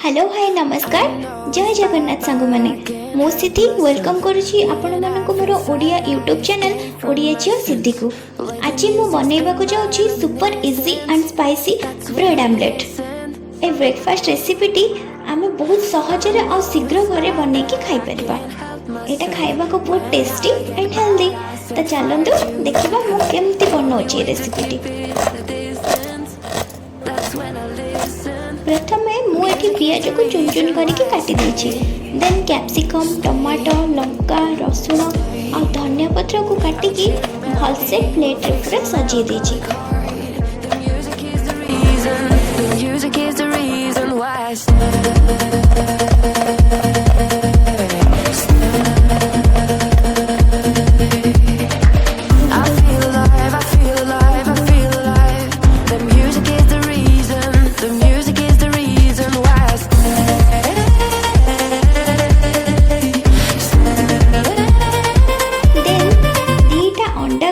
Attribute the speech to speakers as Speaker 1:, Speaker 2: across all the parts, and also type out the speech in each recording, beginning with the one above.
Speaker 1: Hello hi नमस्कार जय जगन्नाथ सांग मैंने मो सिद्धि वेलकम करुच्ची आपण मानक मोर ओडिया यूट्यूब चैनल ओडिया झियो सिद्धि को आज मु बनैबा को जाउची super easy and spicy bread omelette ए ब्रेकफास्ट रेसिपीटी आमे बहुत सहजरे और शीघ्र घरे बनै के खाई परिबा। एटा खाइबा को बहुत टेस्टी एंड हेल्दी। त चलंतु देखिबा मु केमती बनौची रेसिपीटी। प्रथमे मु एठी पियाज को चुन चुन करके काटी देछि। देन कैप्सिकम टमाटो लंका रसुण और धनिया पत्र को काटिकी भलसे प्लेट रे पूरा सजे देछि।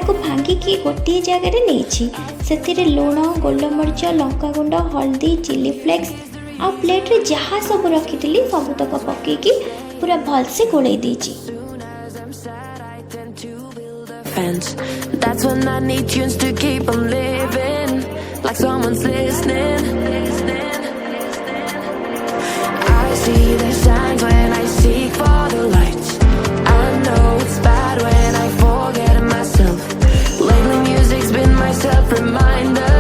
Speaker 1: भांगिकी गोटे जगह से लुण गोलमरीच लंका गुंड हल्दी चिली फ्लेक्स आ प्लेट रे जहाँ सब रखी सबुतक पकईकी पूरा भल से गोल देछि। That's when I need tunes to keep on living like someone's listening. I see the signs when I seek for the lights. I know it's bad when I forget myself. Lately music's been my self-reminder.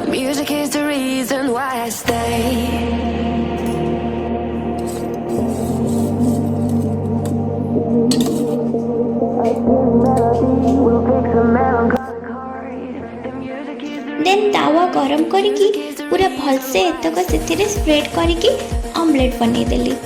Speaker 1: Music is the reason why I stay. Then तावा गरम करिकी पूरा भल से एतक सेथिरे spread करिकी omelette बनै देली।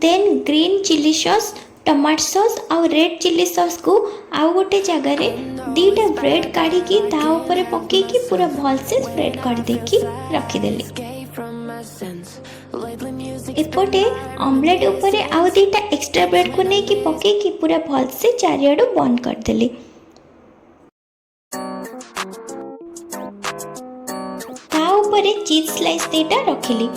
Speaker 1: Then green chilli sauce tomato sauce और रेड चिली सॉस को आउ गोटे जगह रे दीटा ब्रेड काढ़ी की ता ऊपर पके की पूरा भल से स्प्रेड कर देकी रखी देली। एपटे ऑमलेट ऊपर आउ दीटा एक्स्ट्रा ब्रेड को नहीं की पके की पूरा भल से चारियाडू बंद कर देली। ता ऊपर चीज स्लाइस दीटा रखिली।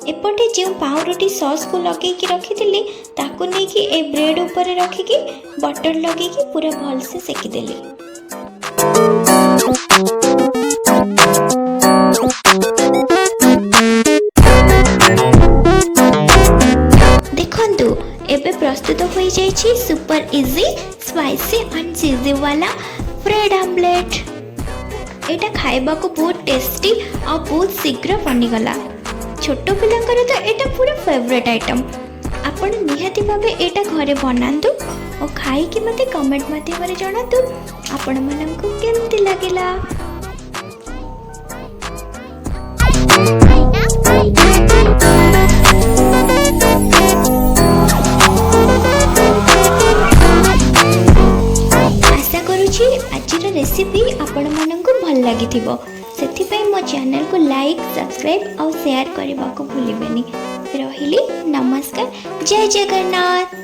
Speaker 1: एपटे जो पाउरुटी सॉस को लगे की रखी थी ताकू नहीं कि ए ब्रेड ऊपर रखी की बटर लगे की पूरा भल से सेकी देली। देखंतु एबे प्रस्तुत हो जाइछि सुपर इजी स्पाइसी एंड चीजी वाला ब्रेड आमलेट। एटा खाइबा को बहुत टेस्टी और बहुत शीघ्र बनी गला। छोट पिलांकर तो एटा पूरा फेवरेट आइटम। आपण निहाती भाबे एटा घरे बनांतु और खाई कि मते कमेंट माध्यम रे जणातु आपण माननकु केमती लागिला। आशा करूची आजिर रेसिपी आपण माननकु भल लागिथिबो। सेथिपाई मो चैनल को लाइक सब्सक्राइब और शेयर करने को भूलिबेनी। रहिली नमस्कार जय जगन्नाथ।